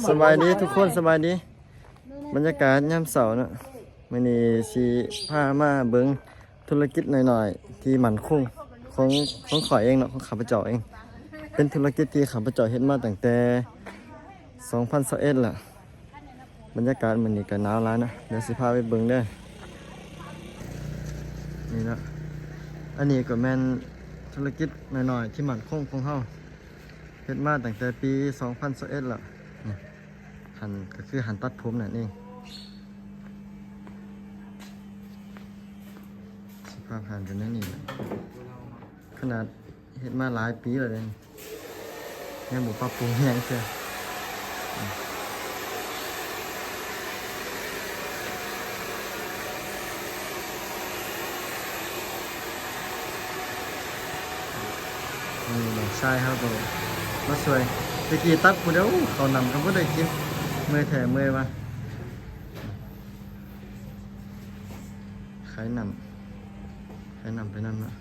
สบายดีทุกคนสบายดีบรรยากาศยามเสาร์เนาะมื้อนี้สิพามาเบิ่งธุรกิจหน่อยๆที่มั่นคงของข้อยเองเนาะของข้าพเจ้าเองเป็นธุรกิจที่ข้าพเจ้าเฮ็ดมาตั้งแต่2021ล่ะบรรยากาศมื้อนี้ก็หนาวหลายนะเดี๋ยวสิพาไปเบิ่งเด้อนี่เนาะอันนี้ก็แม่นธุรกิจหน่อยๆที่มั่นคงของเฮาเฮ็ดมาตั้งแต่ปี2021ล่ะนี่หั่นก็คือหั่นตัดผมนั่นเองสภาพหั่นเป็นนั่นนี่แหละขนาดเฮ็ดมาหลายปีแล้วเด้ยังบ่ปรับปรุงหยังเสียนี่น้องชายครับผมมาช่วยตะกี้ตัดผู้เดียวเขานำก็บ่ได้กินเมื่อยแท้เมื่อยมาขายนำไปนั่นนะ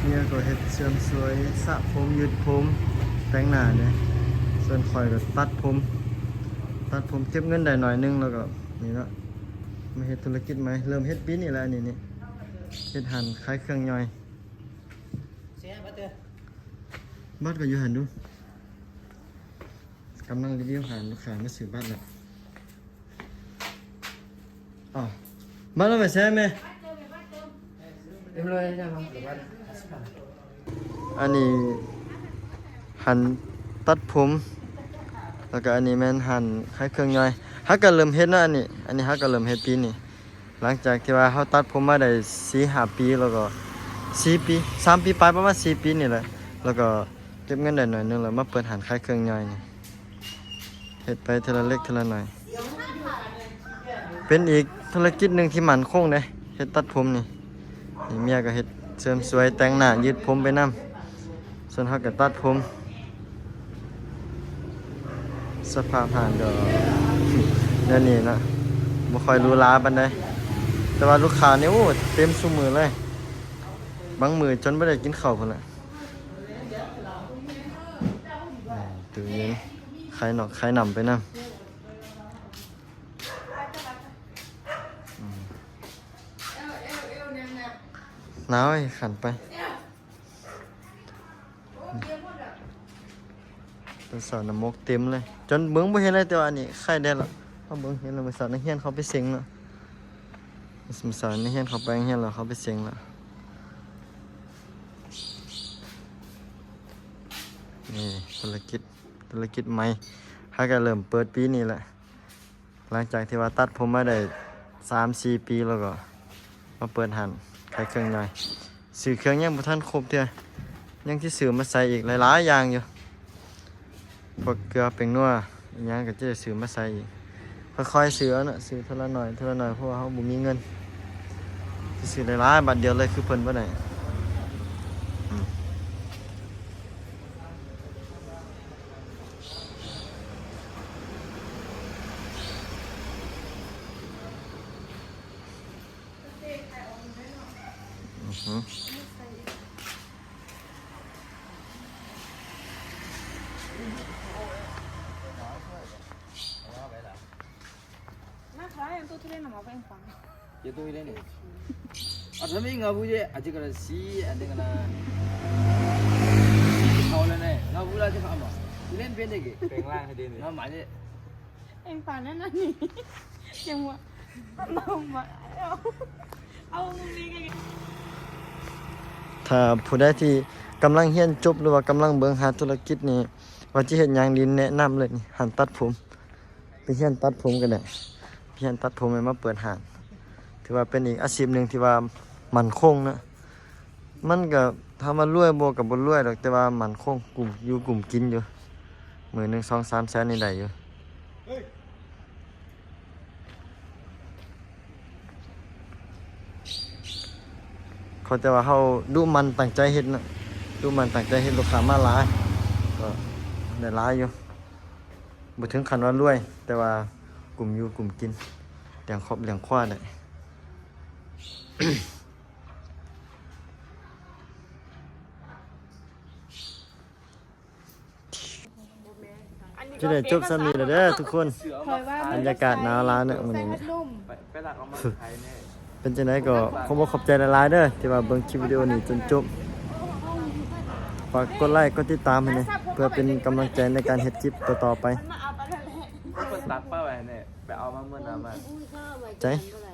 เนี่ยก็เฮ็ดเสริมสวยสระผมยืดผมแต่งหน้าเนี่ยส่วนคอยก็ตัดผมเก็บเงินได้หน่อยนึงแล้วก็นี่เนาะมาเฮ็ดธุรกิจใหม่เริ่มเฮ็ดปีนี้แหละนี่เฮ็ดหั่นขายเครื่องย่อยเสียบัตรบัตรก็อยู่หั่นดูกำลังรีวิวหั่นลูกค้ามาซื้อบัตรแล้วอ๋อบัตรเอาไปใช้ไหมเอ็มเลยใช่ไหมอันนี้หั่นตัดผมแล้วก็อันนี้แม่นหั่นคล้ายเครื่องย่อยฮักก็เริ่มเฮ็ดนะอันนี้ฮักก็เริ่มเฮ็ดปีนี้หลังจากที่ว่าเฮาตัดผมมาได้ 4-5 ปีแล้วก็4 ปี 3 ปีปลายประมาณ4 ปีนี่แหละแล้วก็เก็บเงินได้หน่อยนึงแล้วมาเปิดหั่นคล้ายเครื่องย่อยนี่เฮ็ดไปทีละเล็กทีละหน่อยเป็นอีกธุรกิจหนึงที่มั่นคงเด้เฮ็ดตัดผมนี่เมียก็เฮ็ดเสริมสวยแต่งหน้ายืดผมไปนำส่วนเฮาก็ตัดผมสภาพห่านก็เดี๋ยวนี้นะบ่ค่อยรู้ลาปานใดแต่ว่าลูกค้านี่โอ้เต็มซุมือเลยบางมื้อจนบ่ได้กินข้าวพุ่นน่ะตู้เย็นไข่นอกไข่นำไปนำหนาวไอ้ขันไปเป็นสาวน้ำมกเต็มเลยจนเบิ่งบ่เห็นเลยแต่ว่าอันนี้ไข่ได้แล้วเขาเบิ่งเห็นแล้วมื้อสาวนักเรียนเขาไปเซ็งแล้วมื้อสาวนักเรียนเขาไปโรงเรียนแล้วเขาไปเซ็งแล้วนี่ธุรกิจใหม่เขาก็เริ่มเปิดปีนี้แหละหลังจากที่ว่าตัดผมมาได้ 3-4 ปีแล้วก็มาเปิดหั่นขายเครื่องย่อยซื้อเครื่องยังบ่ทันครบเด้อยังสิซื้อมาใส่อีกหลายๆอย่างอยู่พวกเกลือเป็นนัวอีหยังก็จะซื้อมาใส่อีกค่อยๆซื้อน่ะซื้อทีละหน่อยเพราะว่าเฮาบ่มีเงินสิซื้อหลายๆบัดเดียวเลยคือเพิ่นบ่ได้Itu ini nih. Ada mi nggak buje, aja kalau si ada kena. Kau lah nih, nggak boleh aja kamu. Ini pendek ke? Penglang hadi ini. Nama aja. Yang panen nih, yang mauเอาถ้าผู้ใดที่กำลังเรียนจบหรือว่ากำลังเบิ่งหาธุรกิจนี่ว่าสิเฮ็ดหยังดีแนะนำเลยนี่หั่นตัดผมไปเรียนตัดผมก็ได้เรียนตัดผมให้มาเปิดห้างถือว่าเป็นอีกอาชีพหนึ่งที่ว่ามั่นคงนะมันก็ถ้ามารวยบ่ก็บ่รวยดอกแต่ว่ามั่นคงกลุ่มอยู่กลุ่มกินอยู่มื้อนึง 2-3 แสนนี่ได้อยู่เขาแต่ว่าเฮาดูมันตั้งใจเฮ็ดนะดูมันตั้งใจเฮ็ดลูกค้ามาหลายก็ได้หลายอยู่ บ่ถึงขั้นว่ารวย แต่ว่ากลุ่มอยู่กลุ่มกินเลี้ยงครอบเลี้ยงครัวได้ จะได้จบสำนีแล้วเด้อทุกคน คอยว่า บรรยากาศหนาวร้านเนี่ยมื้อ ใส่ นี้ พัดลม ไปหลักเอามาไทยแน่ เป็นจังไดก็ขอบใจหลายๆเด้อที่ว่าเบิ่งคลิปวิดีโอนี้จนจบฝากกดไลค์กดติดตามให้หน่อยเพื่อเป็นกำลังใจในการเฮ็ดคลิปต่อๆไป มาเอาไปแล้วแหละ คนตัดป้าไว้เนี่ยไปเอามาเมื่อน้ำมา ใจ เท่าไหร่